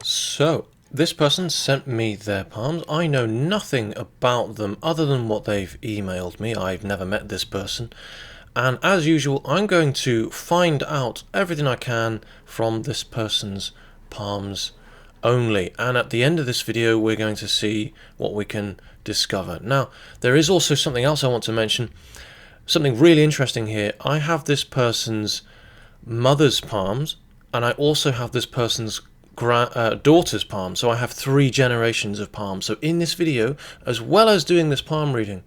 So, this person sent me their palms. I know nothing about them other than what they've emailed me. I've never met this person. And as usual, I'm going to find out everything I can from this person's palms only. And at the end of this video, we're going to see what we can discover. Now, there is also something else I want to mention. Something really interesting here. I have this person's mother's palms, and I also have this person's daughter's palm. So I have 3 generations of palms. So in this video, as well as doing this palm reading,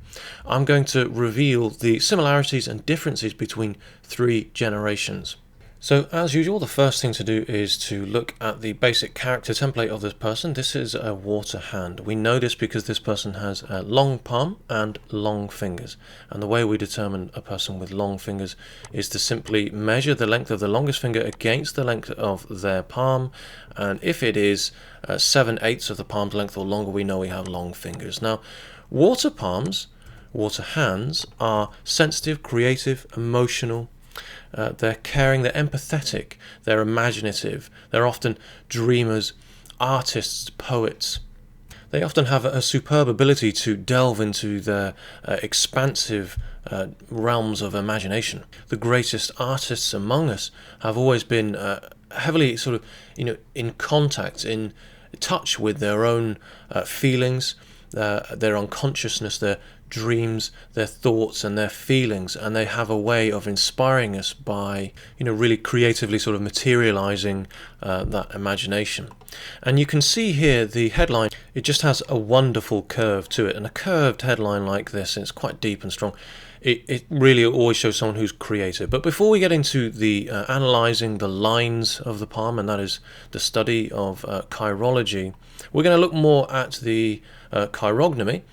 I'm going to reveal the similarities and differences between 3 generations. So as usual, the first thing to do is to look at the basic character template of this person. This is a water hand. We know this because this person has a long palm and long fingers. And the way we determine a person with long fingers is to simply measure the length of the longest finger against the length of their palm. And if it is 7/8 of the palm's length or longer, we know we have long fingers. Now, water palms, water hands, are sensitive, creative, emotional. They're caring, they're empathetic, they're imaginative, they're often dreamers, artists, poets. They often have a superb ability to delve into their expansive realms of imagination. The greatest artists among us have always been heavily sort of, in contact, in touch with their own feelings, their unconsciousness, their dreams, their thoughts and their feelings, and they have a way of inspiring us by really creatively sort of materializing that imagination. And you can see here the headline, it just has a wonderful curve to it, and a curved headline like this, and it's quite deep and strong, it really always shows someone who's creative. But before we get into the analyzing the lines of the palm, and that is the study of chirology, we're going to look more at the chirognomy.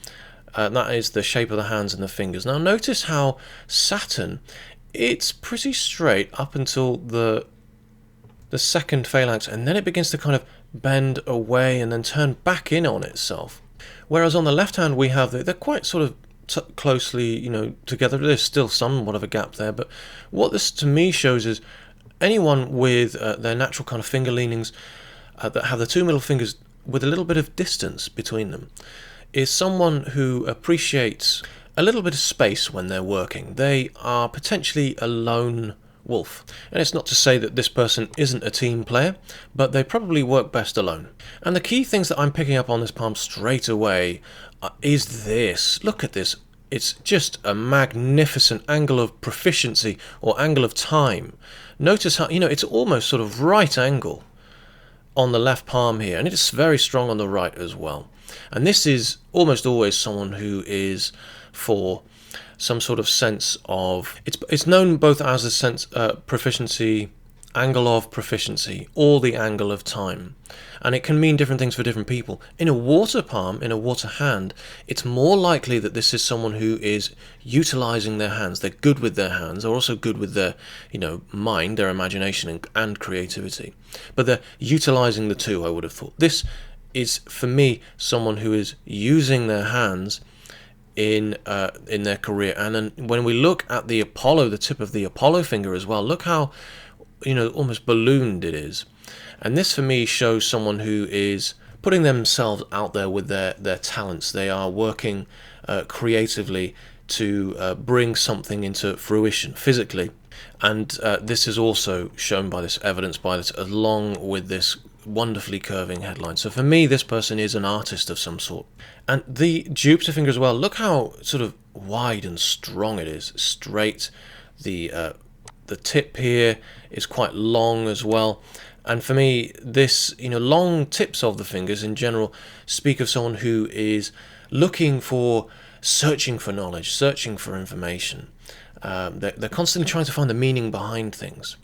That is the shape of the hands and the fingers. Now notice how Saturn, it's pretty straight up until the second phalanx, and then it begins to kind of bend away and then turn back in on itself. Whereas on the left hand we have, they're quite sort of closely together. There's still somewhat of a gap there, but what this to me shows is anyone with their natural kind of finger leanings that have the 2 middle fingers with a little bit of distance between them is someone who appreciates a little bit of space when they're working. They are potentially a lone wolf. And it's not to say that this person isn't a team player, but they probably work best alone. And the key things that I'm picking up on this palm straight away is this. Look at this. It's just a magnificent angle of proficiency or angle of time. Notice how, it's almost sort of right angle on the left palm here, and it's very strong on the right as well. And this is almost always someone who is for some sort of sense of, it's known both as a sense proficiency, angle of proficiency, or the angle of time. And it can mean different things for different people. In a water palm, in a water hand, it's more likely that this is someone who is utilizing their hands. They're good with their hands. They're also good with their, mind, their imagination and creativity. But they're utilizing the two, I would have thought. This is, for me, someone who is using their hands in their career. And then when we look at the Apollo, the tip of the Apollo finger as well, look how almost ballooned it is. And this for me shows someone who is putting themselves out there with their talents. They are working creatively to bring something into fruition physically. And this is also shown by this evidence, by this, along with this wonderfully curving headline. So for me, this person is an artist of some sort. And the Jupiter finger as well, look how sort of wide and strong it is, straight. The tip here is quite long as well. And for me, this, long tips of the fingers in general speak of someone who is looking for, searching for knowledge, searching for information. They're constantly trying to find the meaning behind things,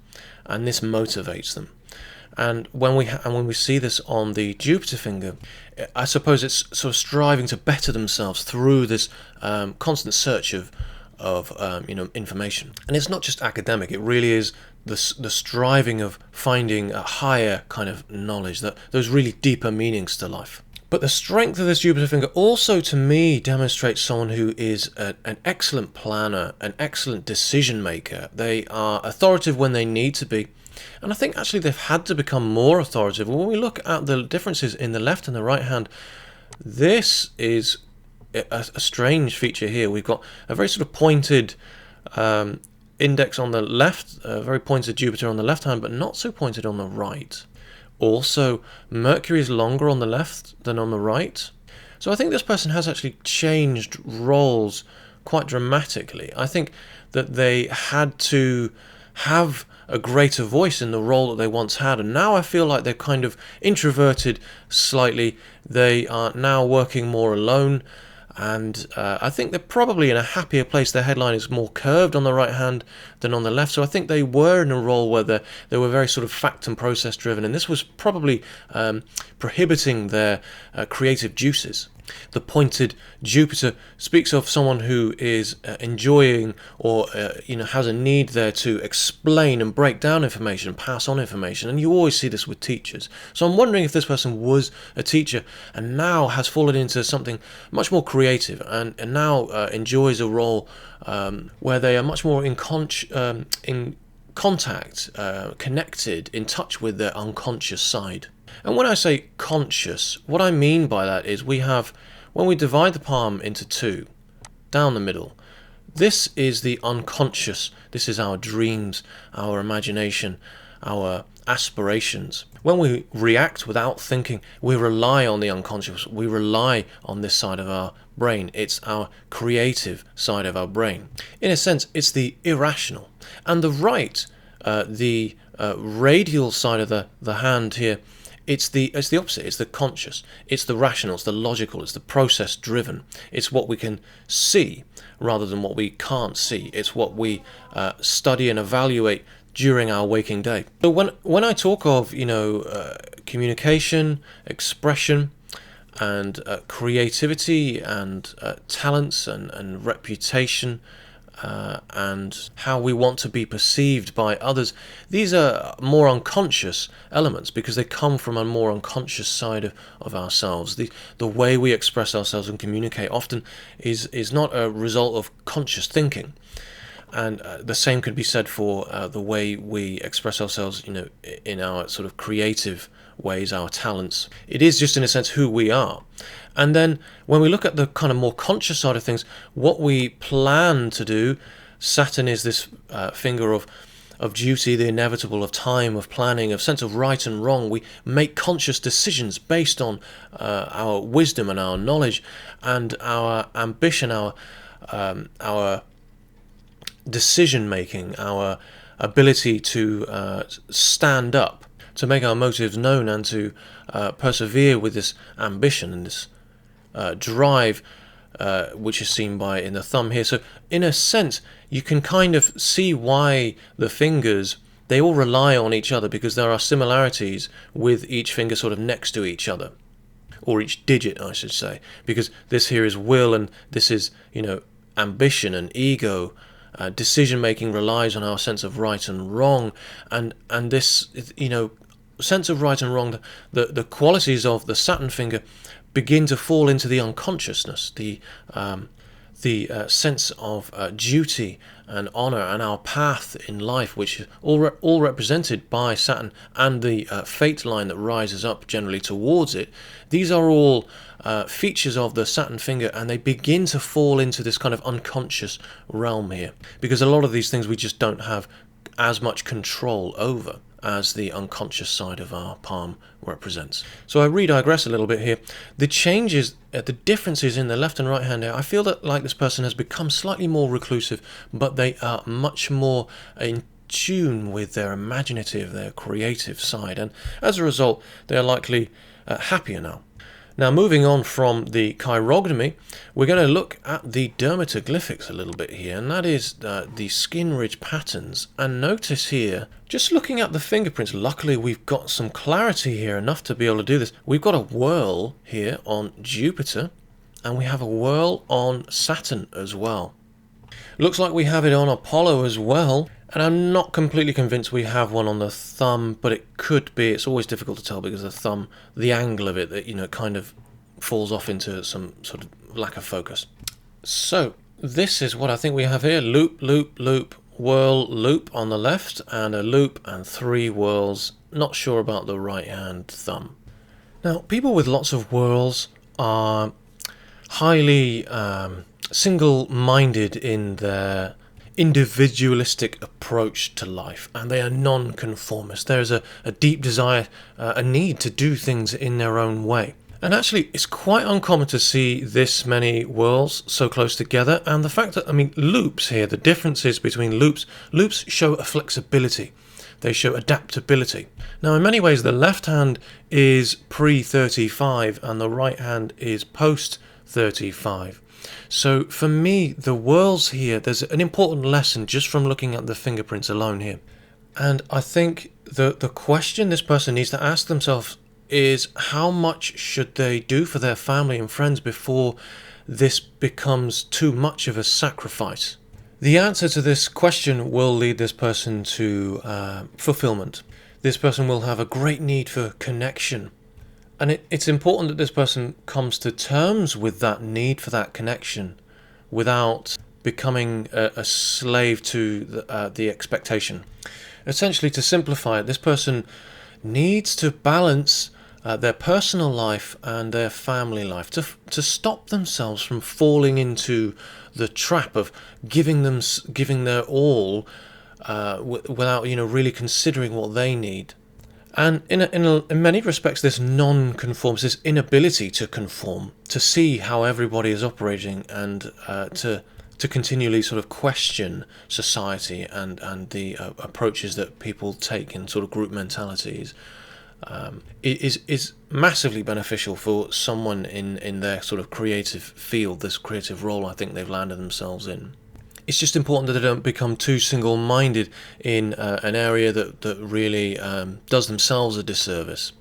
and this motivates them. And when we see this on the Jupiter finger, I suppose it's sort of striving to better themselves through this constant search of information. And it's not just academic, it really is the striving of finding a higher kind of knowledge, those really deeper meanings to life. But the strength of this Jupiter finger also, to me, demonstrates someone who is an excellent planner, an excellent decision maker. They are authoritative when they need to be, And I think actually they've had to become more authoritative. When we look at the differences in the left and the right hand, this is a strange feature here. We've got a very sort of pointed index on the left, a very pointed Jupiter on the left hand, but not so pointed on the right. Also, Mercury is longer on the left than on the right. So I think this person has actually changed roles quite dramatically. I think that they had to have a greater voice in the role that they once had, and now I feel like they're kind of introverted slightly. They are now working more alone, and I think they're probably in a happier place. Their headline is more curved on the right hand than on the left, so I think they were in a role where they were very sort of fact and process driven, and this was probably prohibiting their creative juices. The pointed Jupiter speaks of someone who is enjoying or has a need there to explain and break down information and pass on information, and you always see this with teachers. So I'm wondering if this person was a teacher and now has fallen into something much more creative and now enjoys a role where they are much more in contact, connected, in touch with their unconscious side. And when I say conscious, what I mean by that is when we divide the palm into two, down the middle, this is the unconscious. This is our dreams, our imagination, our aspirations. When we react without thinking, we rely on the unconscious. We rely on this side of our brain. It's our creative side of our brain. In a sense, it's the irrational. And the right, the radial side of the hand here, it's the opposite. It's the conscious. It's the rational. It's the logical. It's the process driven. It's what we can see rather than what we can't see. It's what we study and evaluate during our waking day. So when I talk of communication, expression, and creativity and talents and reputation, and how we want to be perceived by others, these are more unconscious elements because they come from a more unconscious side of ourselves. The way we express ourselves and communicate often is not a result of conscious thinking. And the same could be said for the way we express ourselves, in our sort of creative ways, our talents. It is just in a sense who we are. And then when we look at the kind of more conscious side of things, what we plan to do, Saturn is this finger of duty, the inevitable, of time, of planning, of sense of right and wrong. We make conscious decisions based on our wisdom and our knowledge and our ambition, our decision making, our ability to stand up, to make our motives known and to persevere with this ambition and this drive, which is seen in the thumb here. So in a sense, you can kind of see why the fingers, they all rely on each other because there are similarities with each finger sort of next to each other, or each digit, I should say, because this here is will and this is, ambition and ego. Decision making relies on our sense of right and wrong, and this sense of right and wrong, the qualities of the Saturn finger begin to fall into the unconsciousness, the sense of duty and honor and our path in life, which is all represented by Saturn, and the fate line that rises up generally towards it. These are all features of the Saturn finger, and they begin to fall into this kind of unconscious realm here, because a lot of these things we just don't have as much control over as the unconscious side of our palm represents. So I digress a little bit here. The changes, the differences in the left and right hand here, I feel that like this person has become slightly more reclusive, but they are much more in tune with their imaginative, their creative side, and as a result they are likely happier now. Now, moving on from the chirognomy, we're going to look at the dermatoglyphics a little bit here, and that is the skin ridge patterns. And notice here, just looking at the fingerprints, luckily we've got some clarity here, enough to be able to do this. We've got a whirl here on Jupiter, and we have a whirl on Saturn as well. Looks like we have it on Apollo as well. And I'm not completely convinced we have one on the thumb, but it could be. It's always difficult to tell because the thumb, the angle of it, that kind of falls off into some sort of lack of focus. So this is what I think we have here: loop, loop, loop, whirl loop on the left and a loop and 3 whirls. Not sure about the right hand thumb. Now, people with lots of whirls are highly single-minded in their individualistic approach to life, and they are non-conformist. There's a deep desire, a need to do things in their own way. And actually, it's quite uncommon to see this many whirls so close together, and the fact that, loops here, the differences between loops show a flexibility. They show adaptability. Now, in many ways, the left hand is pre-35 and the right hand is post-35. So for me, the whirls here, there's an important lesson just from looking at the fingerprints alone here. And I think the question this person needs to ask themselves is, how much should they do for their family and friends before this becomes too much of a sacrifice? The answer to this question will lead this person to fulfillment. This person will have a great need for connection. And it's important that this person comes to terms with that need for that connection without becoming a slave to the expectation. Essentially, to simplify it, this person needs to balance their personal life and their family life to stop themselves from falling into the trap of giving their all without really considering what they need. And in many respects, this non-conformance, this inability to conform, to see how everybody is operating, and to continually sort of question society and the approaches that people take in sort of group mentalities, is massively beneficial for someone in their sort of creative field, this creative role I think they've landed themselves in. It's just important that they don't become too single-minded in an area that really does themselves a disservice.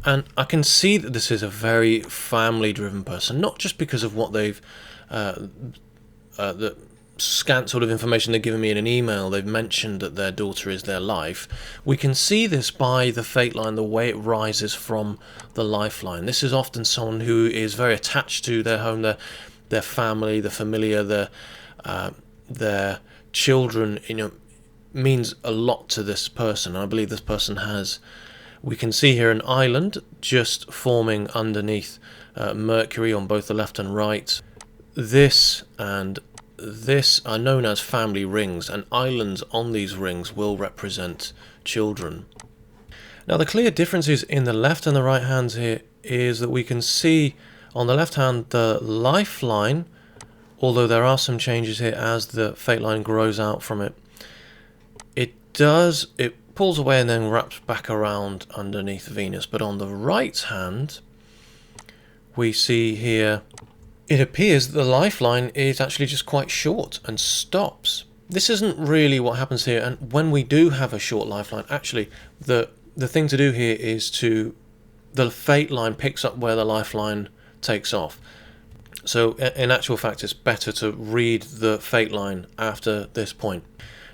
And I can see that this is a very family-driven person, not just because of what they've the scant sort of information they've given me in an email. They've mentioned that their daughter is their life. We can see this by the fate line, the way it rises from the lifeline. This is often someone who is very attached to their home, their family, the familiar, their children. Means a lot to this person. I believe this person has, we can see here, an island just forming underneath Mercury on both the left and right. This and this are known as family rings, and islands on these rings will represent children. Now, the clear differences in the left and the right hands here is that we can see on the left hand the lifeline, although there are some changes here as the fate line grows out from it. It pulls away and then wraps back around underneath Venus. But on the right hand, we see here, it appears that the lifeline is actually just quite short and stops. This isn't really what happens here, and when we do have a short lifeline, actually the thing to do here is the fate line picks up where the lifeline takes off. So in actual fact, it's better to read the fate line after this point.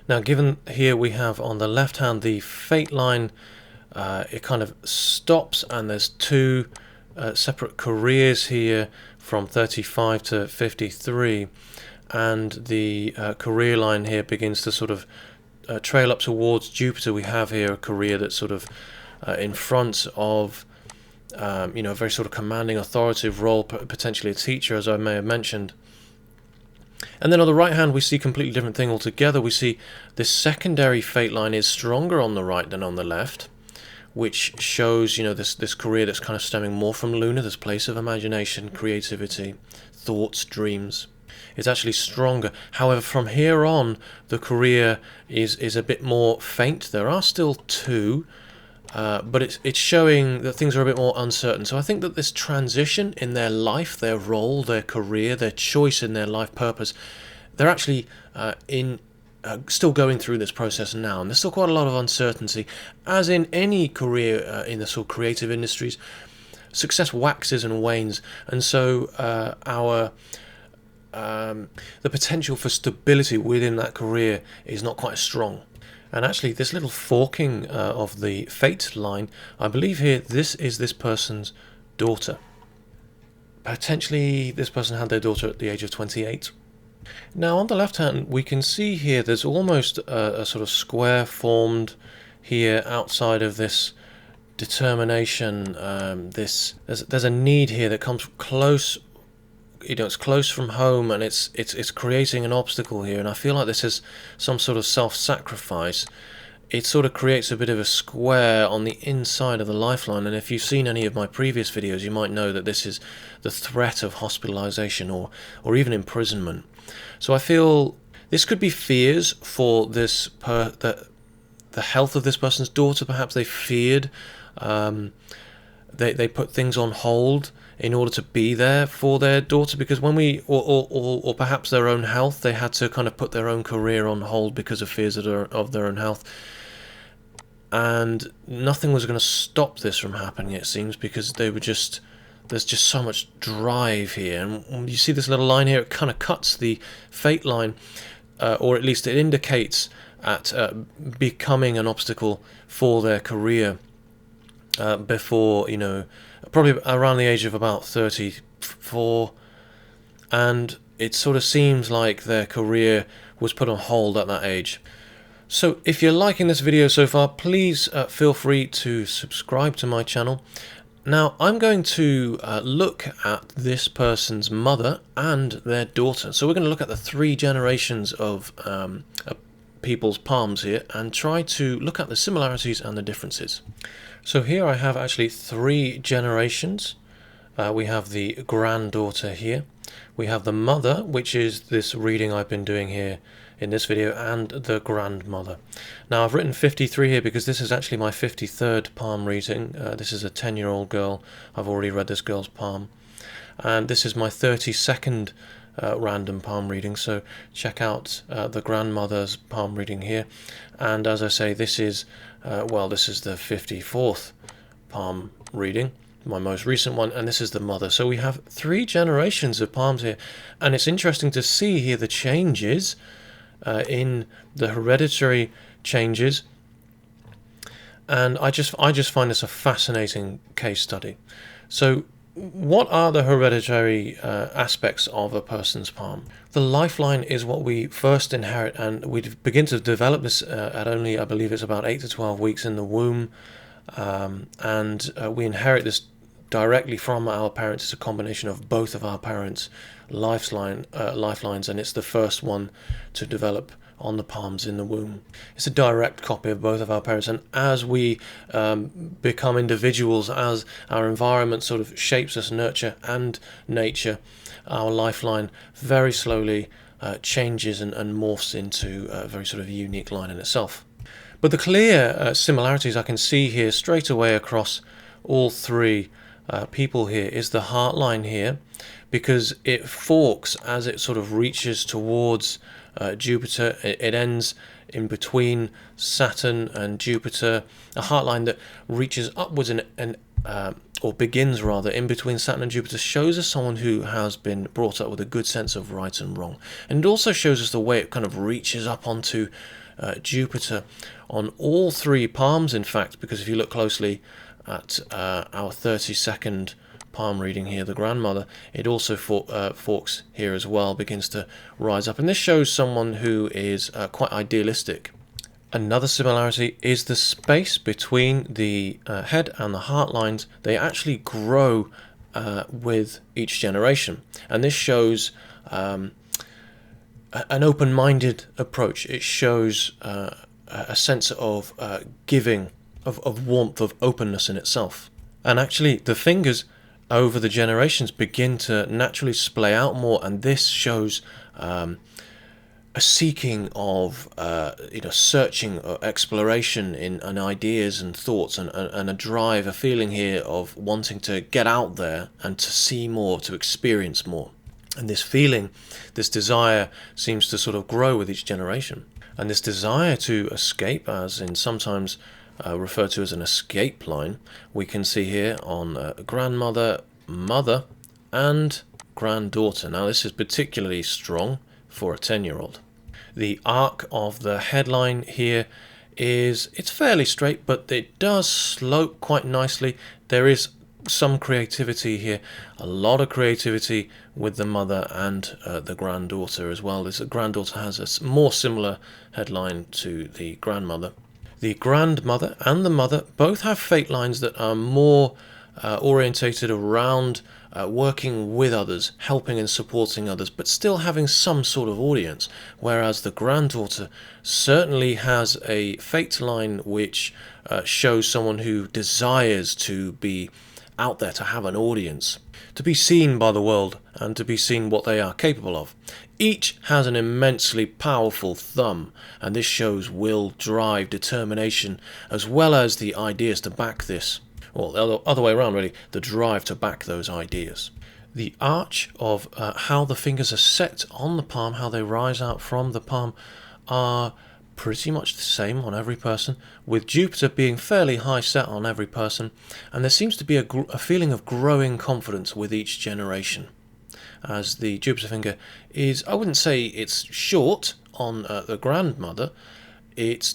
Now, given here we have on the left hand the fate line, it kind of stops, and there's two separate careers here from 35 to 53, and the career line here begins to sort of trail up towards Jupiter. We have here a career that's sort of in front of a very sort of commanding, authoritative role, potentially a teacher, as I may have mentioned. And then on the right hand, we see a completely different thing altogether. We see this secondary fate line is stronger on the right than on the left, which shows, this career that's kind of stemming more from Luna, this place of imagination, creativity, thoughts, dreams. It's actually stronger. However, from here on, the career is a bit more faint. There are still two, but it's showing that things are a bit more uncertain. So I think that this transition in their life, their role, their career, their choice in their life purpose, they're actually still going through this process now, and there's still quite a lot of uncertainty. As in any career in the sort of creative industries, success waxes and wanes, and so the potential for stability within that career is not quite as strong. And actually, this little forking of the fate line, I believe here, this is this person's daughter. Potentially, this person had their daughter at the age of 28. Now on the left hand we can see here there's almost a sort of square formed here outside of this determination. There's a need here that comes close. It's close from home, and it's creating an obstacle here, and I feel like this is some sort of self-sacrifice. It sort of creates a bit of a square on the inside of the lifeline, and if you've seen any of my previous videos you might know that this is the threat of hospitalization or even imprisonment. So I feel this could be fears for this the health of this person's daughter. Perhaps they feared, they put things on hold in order to be there for their daughter, because when we or perhaps their own health, they had to kind of put their own career on hold because of fears of their own health, and nothing was going to stop this from happening, it seems, because there's just so much drive here. And you see this little line here, it kind of cuts the fate line, or at least it indicates at becoming an obstacle for their career before, probably around the age of about 34, and it sort of seems like their career was put on hold at that age. So if you're liking this video so far, please feel free to subscribe to my channel. Now I'm going to look at this person's mother and their daughter. So we're going to look at the 3 generations of people's palms here and try to look at the similarities and the differences. So here I have actually 3 generations. We have the granddaughter here. We have the mother, which is this reading I've been doing here in this video, and the grandmother. Now I've written 53 here because this is actually my 53rd palm reading. This is a 10-year-old girl. I've already read this girl's palm. And this is my 32nd random palm reading, so check out the grandmother's palm reading here. And as I say, this is this is the 54th palm reading, my most recent one, and this is the mother. So we have 3 generations of palms here, and it's interesting to see here the changes in the hereditary changes, and I just find this a fascinating case study. So what are the hereditary aspects of a person's palm? The lifeline is what we first inherit, and we begin to develop this at only, I believe it's about 8 to 12 weeks in the womb, and we inherit this directly from our parents. It's a combination of both of our parents' lifelines, and it's the first one to develop on the palms in the womb. It's a direct copy of both of our parents, and as we become individuals, as our environment sort of shapes us, nurture and nature, our lifeline very slowly changes and morphs into a very sort of unique line in itself. But the clear similarities I can see here straight away across all 3 people here is the heart line here, because it forks as it sort of reaches towards Jupiter. It ends in between Saturn and Jupiter, a heart line that reaches upwards or begins rather in between Saturn and Jupiter, shows us someone who has been brought up with a good sense of right and wrong. And it also shows us the way it kind of reaches up onto Jupiter on all 3 palms, in fact, because if you look closely at our 32nd palm reading here, the grandmother, it also forks here as well, begins to rise up, and this shows someone who is quite idealistic. Another similarity is the space between the head and the heart lines. They actually grow with each generation, and this shows an open-minded approach. It shows a sense of giving, of warmth, of openness in itself. And actually the fingers over the generations begin to naturally splay out more, and this shows a seeking of searching, exploration in ideas and thoughts, and a drive, a feeling here of wanting to get out there and to see more, to experience more. And this feeling, this desire, seems to sort of grow with each generation. And this desire to escape, as in sometimes referred to as an escape line, we can see here on grandmother, mother and granddaughter. Now this is particularly strong for a 10-year-old. The arc of the headline here it's fairly straight, but it does slope quite nicely. There is some creativity here, a lot of creativity with the mother and the granddaughter as well. The granddaughter has a more similar headline to the grandmother. The grandmother and the mother both have fate lines that are more orientated around working with others, helping and supporting others, but still having some sort of audience, whereas the granddaughter certainly has a fate line which shows someone who desires to be out there, to have an audience, to be seen by the world and to be seen what they are capable of. Each has an immensely powerful thumb, and this shows will, drive, determination, as well as the ideas to back this. Well, the other way around really, the drive to back those ideas. The arch of how the fingers are set on the palm, how they rise out from the palm, are pretty much the same on every person, with Jupiter being fairly high set on every person, and there seems to be a feeling of growing confidence with each generation, as the Jupiter finger is, I wouldn't say it's short on the grandmother, it's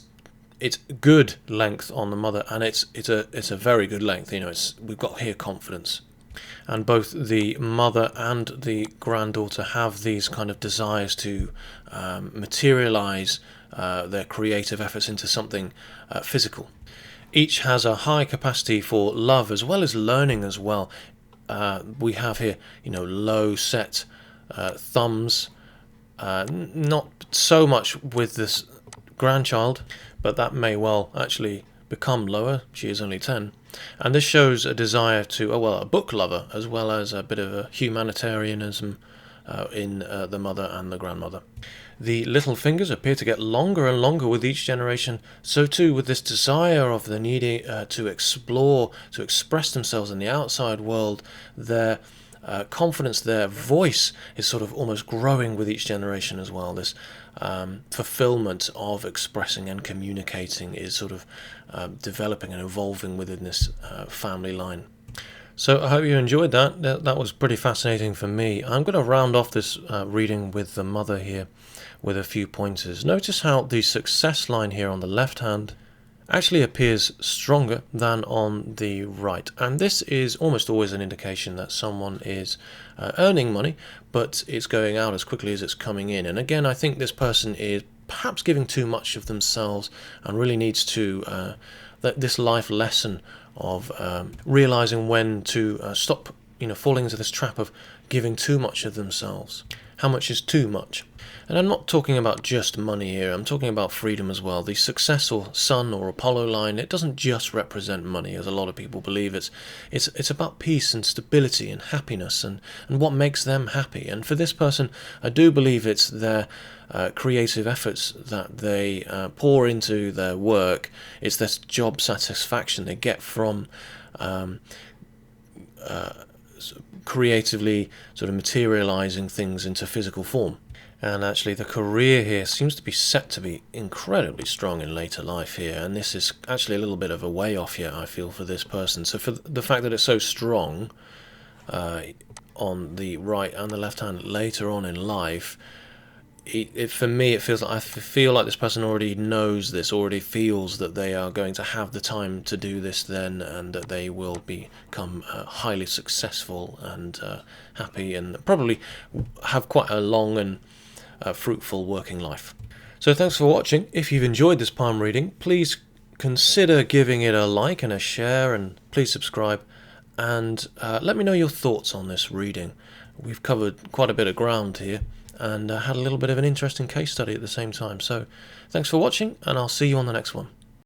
good length on the mother, and it's a very good length. We've got here confidence, and both the mother and the granddaughter have these kind of desires to materialize their creative efforts into something physical. Each has a high capacity for love as well as learning as well. We have here, low set thumbs, not so much with this grandchild, but that may well actually become lower. She is only 10. And this shows a desire to, a book lover, as well as a bit of a humanitarianism in the mother and the grandmother. The little fingers appear to get longer and longer with each generation, so too with this desire of the needy to explore, to express themselves in the outside world. Their confidence, their voice is sort of almost growing with each generation as well. This fulfillment of expressing and communicating is sort of developing and evolving within this family line. So I hope you enjoyed that. That was pretty fascinating for me. I'm going to round off this reading with the mother here with a few pointers. Notice how the success line here on the left hand actually appears stronger than on the right, and this is almost always an indication that someone is earning money, but it's going out as quickly as it's coming in. And again, I think this person is perhaps giving too much of themselves and really needs to this life lesson of realizing when to stop falling into this trap of giving too much of themselves. How much is too much? And I'm not talking about just money here, I'm talking about freedom as well. The success or Sun or Apollo line, it doesn't just represent money, as a lot of people believe. It's about peace and stability and happiness and what makes them happy. And for this person, I do believe it's their creative efforts that they pour into their work. It's this job satisfaction they get from creatively sort of materializing things into physical form. And actually the career here seems to be set to be incredibly strong in later life here, and this is actually a little bit of a way off here, I feel, for this person. So for the fact that it's so strong on the right and the left hand later on in life, for me, it feels like I feel like this person already knows this, already feels that they are going to have the time to do this then, and that they will become highly successful and happy, and probably have quite a long and fruitful working life. So thanks for watching. If you've enjoyed this palm reading, please consider giving it a like and a share, and please subscribe, and let me know your thoughts on this reading. We've covered quite a bit of ground here, and had a little bit of an interesting case study at the same time. So thanks for watching, and I'll see you on the next one.